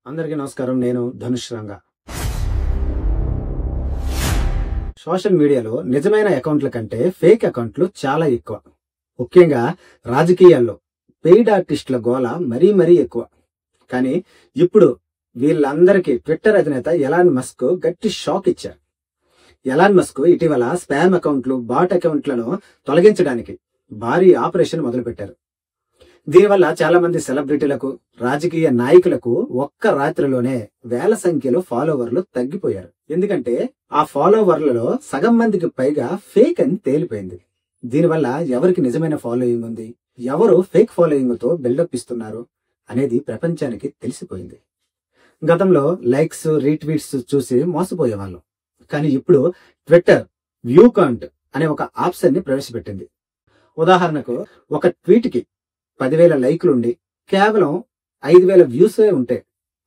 అందరికీ నమస్కారం. నేను ధనుష్ రంగా. సోషల్ మీడియాలో నిజమైన అకౌంట్ల కంటే ఫేక్ అకౌంట్లు చాలా ఎక్కువ. ముఖ్యంగా రాజకీయాల్లో పెయిడ్ ఆర్టిస్టుల గోల మరీ ఎక్కువ. కానీ ఇప్పుడు వీళ్ళందరికీ ట్విట్టర్ అధినేత ఎలాన్ మస్క్ గట్టి షాక్ ఇచ్చారు. ఎలాన్ మస్క్ ఇటీవల స్పామ్ అకౌంట్లు, బాట్ అకౌంట్లను తొలగించడానికి భారీ ఆపరేషన్ మొదలుపెట్టారు. దీనివల్ల చాలా మంది సెలబ్రిటీలకు, రాజకీయ నాయకులకు ఒక్క రాత్రిలోనే వేల సంఖ్యలో ఫాలోవర్లు తగ్గిపోయారు. ఎందుకంటే ఆ ఫాలోవర్లలో సగం మందికి పైగా ఫేక్ అని తేలిపోయింది. దీనివల్ల ఎవరికి నిజమైన ఫాలోయింగ్ ఉంది, ఎవరు ఫేక్ ఫాలోయింగ్ తో బిల్డప్ ఇస్తున్నారు అనేది ప్రపంచానికి తెలిసిపోయింది. గతంలో లైక్స్, రీట్వీట్స్ చూసి మోసపోయేవాళ్ళం. కానీ ఇప్పుడు ట్విట్టర్ వ్యూ కౌంట్ అనే ఒక ఆప్షన్ ని ప్రవేశపెట్టింది. ఉదాహరణకు ఒక ట్వీట్ కి 10,000 లైక్లుండి కేవలం 5,000 వ్యూసే ఉంటే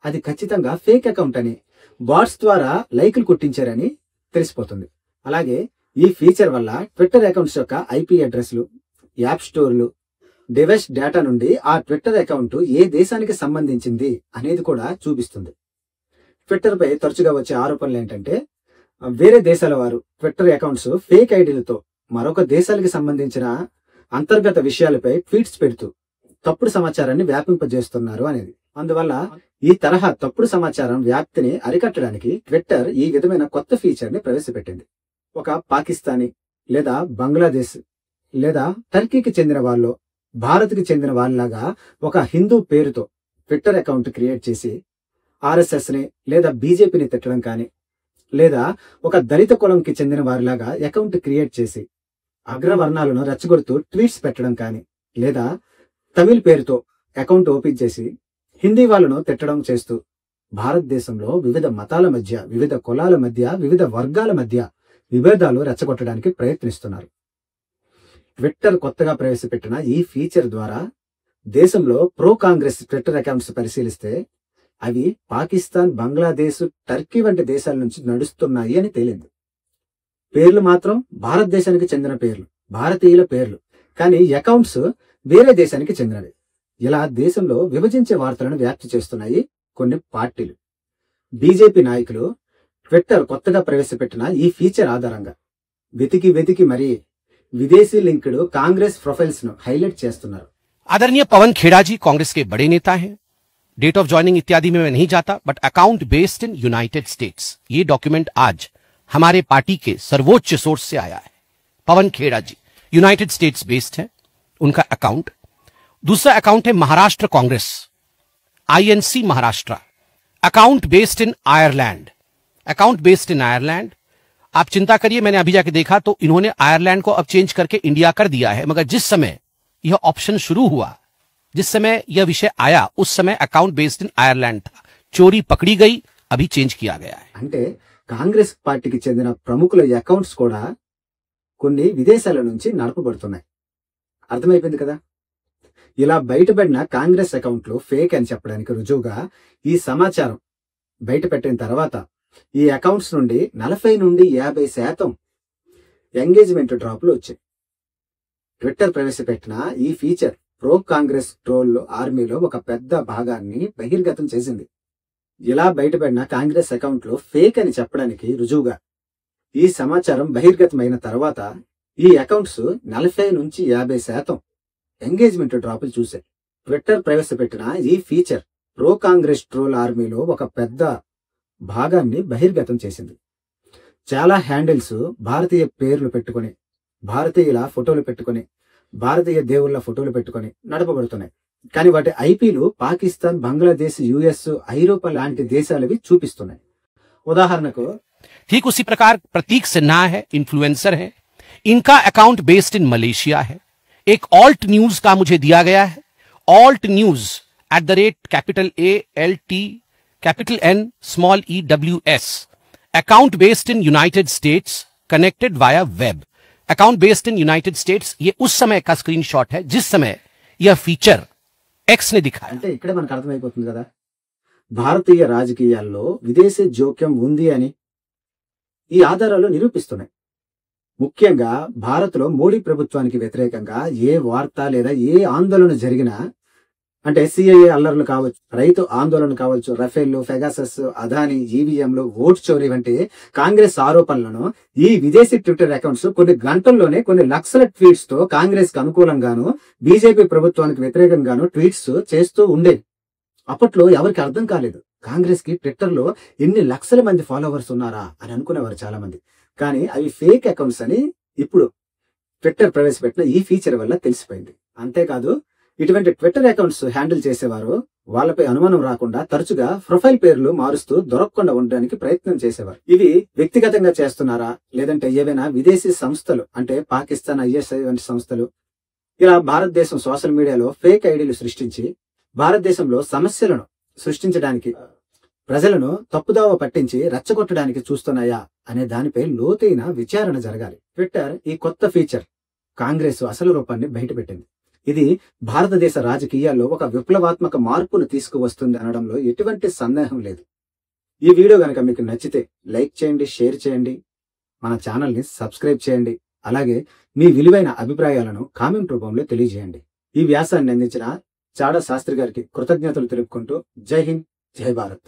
అది ఖచ్చితంగా ఫేక్ అకౌంట్ అని, బాట్స్ ద్వారా లైకులు కొట్టించారని తెలిసిపోతుంది. అలాగే ఈ ఫీచర్ వల్ల ట్విట్టర్ అకౌంట్స్ యొక్క ఐపీ అడ్రస్లు, యాప్ స్టోర్లు, డివైస్ డేటా నుండి ఆ ట్విట్టర్ అకౌంట్ ఏ దేశానికి సంబంధించింది అనేది కూడా చూపిస్తుంది. ట్విట్టర్ పై తరచుగా వచ్చే ఆరోపణలు ఏంటంటే, వేరే దేశాల వారు ట్విట్టర్ అకౌంట్స్ ఫేక్ ఐడీలతో మరొక దేశాలకు సంబంధించిన అంతర్గత విషయాలపై ట్వీట్స్ పెడుతూ తప్పుడు సమాచారాన్ని వ్యాపింపజేస్తున్నారు అనేది. అందువల్ల ఈ తరహా తప్పుడు సమాచారం వ్యాప్తిని అరికట్టడానికి ట్విట్టర్ ఈ విధమైన కొత్త ఫీచర్ ని ప్రవేశపెట్టింది. ఒక పాకిస్తానీ లేదా బంగ్లాదేశ్ లేదా టర్కీకి చెందిన వాళ్ళు, భారత్కి చెందిన వాళ్ళలాగా ఒక హిందూ పేరుతో ట్విట్టర్ అకౌంట్ క్రియేట్ చేసి ఆర్ఎస్ఎస్ ని లేదా బీజేపీని తిట్టడం కానీ, లేదా ఒక దళిత కులంకి చెందిన వారిలాగా అకౌంట్ క్రియేట్ చేసి అగ్రవర్ణాలను రెచ్చగొడుతూ ట్వీట్స్ పెట్టడం కానీ, లేదా తమిళ్ పేరుతో అకౌంట్ ఓపెన్ చేసి హిందీ వాళ్ళను తిట్టడం చేస్తూ భారతదేశంలో వివిధ మతాల మధ్య, వివిధ కులాల మధ్య, వివిధ వర్గాల మధ్య విభేదాలు రెచ్చగొట్టడానికి ప్రయత్నిస్తున్నారు. ట్విట్టర్ కొత్తగా ప్రవేశపెట్టిన ఈ ఫీచర్ ద్వారా దేశంలో ప్రో కాంగ్రెస్ ట్విట్టర్ అకౌంట్స్ పరిశీలిస్తే అవి పాకిస్తాన్, బంగ్లాదేశ్, టర్కీ వంటి దేశాల నుంచి నడుస్తున్నాయి అని తేలింది. పేర్లు మాత్రం భారతదేశానికి చెందిన పేర్లు, భారతీయుల పేర్లు, కానీ అకౌంట్స్ వేరే దేశానికి చెందినవి. ఇలా దేశంలో విభజించే వార్తలను వ్యాప్తి చేస్తున్నాయి కొన్ని పార్టీలు. బీజేపీ నాయకులు ట్విట్టర్ కొత్తగా ప్రవేశపెట్టిన ఈ ఫీచర్ ఆధారంగా వెతికి మరీ విదేశీ లింక్డ్ కాంగ్రెస్ ప్రొఫైల్స్ ను హైలైట్ చేస్తున్నారు. आदरणीय पवन खेड़ा जी कांग्रेस के बड़े नेता हैं। डेट ऑफ ज्वाइनिंग इत्यादि में मैं नहीं जाता, but account based in United states, ये डॉक्यूमेंट आज हमारे पार्टी के सर्वोच्च सोर्स से आया है। पवन खेड़ा जी यूनाइटेड स्टेट्स बेस्ड है उनका अकाउंट। दूसरा अकाउंट है Maharashtra Congress, INC Maharashtra, account based in Ireland, account based in Ireland. आप चिंता करिए, मैंने अभी जाके देखा तो इन्होंने आयरलैंड को अब चेंज करके इंडिया कर दिया है, मगर जिस समय यह ऑप्शन शुरू हुआ, जिस समय यह विषय आया, उस समय अकाउंट बेस्ड इन आयरलैंड था। चोरी पकड़ी गई, अभी चेंज किया गया है। అంటే కాంగ్రెస్ పార్టీకి చెందిన ప్రముఖుల అకౌంట్స్ కూడా కొన్ని విదేశాల నుంచి నడపబడుతున్నాయి. అర్థమైపోయింది కదా? ఇలా బయటపడిన కాంగ్రెస్ అకౌంట్లు ఫేక్ అని చెప్పడానికి రుజువుగా ఈ సమాచారం బయట పెట్టిన తర్వాత ఈ అకౌంట్స్ నుండి 40 నుండి 50% ఎంగేజ్మెంట్ డ్రాప్లు వచ్చాయి. ట్విట్టర్ ప్రవేశపెట్టిన ఈ ఫీచర్ ప్రో కాంగ్రెస్ ట్రోల్ ఆర్మీలో ఒక పెద్ద భాగాన్ని బహిర్గతం చేసింది. ఇలా బయటపడిన కాంగ్రెస్ అకౌంట్లు ఫేక్ అని చెప్పడానికి రుజువుగా ఈ సమాచారం బహిర్గతమైన తర్వాత ఈ అకౌంట్స్ 40 నుంచి 50% ఎంగేజ్మెంట్ డ్రాపులు చూశాయి. ట్విట్టర్ ప్రవేశపెట్టిన ఈ ఫీచర్ ప్రో కాంగ్రెస్ ట్రోల్ ఆర్మీలో ఒక పెద్ద భాగాన్ని బహిర్గతం చేసింది. చాలా హ్యాండిల్స్ భారతీయ పేర్లు పెట్టుకుని, భారతీయుల ఫోటోలు పెట్టుకుని, భారతీయ దేవుళ్ల ఫోటోలు పెట్టుకుని నడపబడుతున్నాయి. కానీ వాటి ఐపీలు పాకిస్తాన్, బంగ్లాదేశ్, యుఎస్, ఐరోపా లాంటి దేశాలవి చూపిస్తున్నాయి. ఉదాహరణకు ठीक उसी प्रकार प्रतीक सिन्हा है, इन्फ्लुएंसर है, इनका अकाउंट बेस्ड इन मलेशिया है। एक ऑल्ट न्यूज का मुझे दिया गया है, alt news @capital ALT capital N small EWS, account based in United states, connected via web. Account based in United states, ये उस समय का स्क्रीनशॉट है जिस समय यह फीचर एक्स ने दिखाया। అంటే ఇక్కడ మనకు అర్థమైపోతుంది కదా, భారతీయ రాజకీయాల్లో విదేశీ జోక్యం ఉంది అని ఈ ఆధారాలు నిరూపిస్తున్నాయి. ముఖ్యంగా భారత్లో మోడీ ప్రభుత్వానికి వ్యతిరేకంగా ఏ వార్త లేదా ఏ ఆందోళన జరిగినా అంటే సిఐఏ అల్లర్లు కావచ్చు, రైతు ఆందోళన కావచ్చు, రఫేల్, పెగాసస్, అదానీ, ఈవీఎంలు, ఓటు చోరీ వంటి కాంగ్రెస్ ఆరోపణలను ఈ విదేశీ ట్విట్టర్ అకౌంట్స్ కొన్ని గంటల్లోనే కొన్ని లక్షల ట్వీట్స్ తో కాంగ్రెస్ కు అనుకూలంగాను బీజేపీ ప్రభుత్వానికి వ్యతిరేకంగాను ట్వీట్స్ చేస్తూ ఉండేవి. అప్పట్లో ఎవరికి అర్థం కాలేదు కాంగ్రెస్ కి ట్విట్టర్ లో ఎన్ని లక్షల మంది ఫాలోవర్స్ ఉన్నారా అని అనుకునేవారు చాలా మంది. కానీ అవి ఫేక్ అకౌంట్స్ అని ఇప్పుడు ట్విట్టర్ ప్రవేశపెట్టిన ఈ ఫీచర్ వల్ల తెలిసిపోయింది. అంతేకాదు ఇటువంటి ట్విట్టర్ అకౌంట్స్ హ్యాండిల్ చేసేవారు వాళ్ళపై అనుమానం రాకుండా తరచుగా ప్రొఫైల్ పేర్లు మారుస్తూ దొరకకుండా ఉండడానికి ప్రయత్నం చేసేవారు. ఇవి వ్యక్తిగతంగా చేస్తున్నారా లేదంటే ఏవైనా విదేశీ సంస్థలు అంటే పాకిస్తాన్, ఐఎస్ఐ వంటి సంస్థలు ఇలా భారతదేశం సోషల్ మీడియాలో ఫేక్ ఐడీలు సృష్టించి భారతదేశంలో సమస్యలను సృష్టించడానికి, ప్రజలను తప్పుదావ పట్టించి రెచ్చగొట్టడానికి చూస్తున్నాయా అనే దానిపై లోతైన విచారణ జరగాలి. ట్విట్టర్ ఈ కొత్త ఫీచర్ కాంగ్రెస్ అసలు రూపాన్ని బయటపెట్టింది. ఇది భారతదేశ రాజకీయాల్లో ఒక విప్లవాత్మక మార్పును తీసుకువస్తుంది అనడంలో ఎటువంటి సందేహం లేదు. ఈ వీడియో గనక మీకు నచ్చితే లైక్ చేయండి, షేర్ చేయండి, మన ఛానల్ని సబ్స్క్రైబ్ చేయండి. అలాగే మీ విలువైన అభిప్రాయాలను కామెంట్ రూపంలో తెలియజేయండి. ఈ వ్యాసాన్ని అందించిన చాడా శాస్త్రి గారికి కృతజ్ఞతలు తెలుపుకుంటూ జై హింద్, జై భారత్.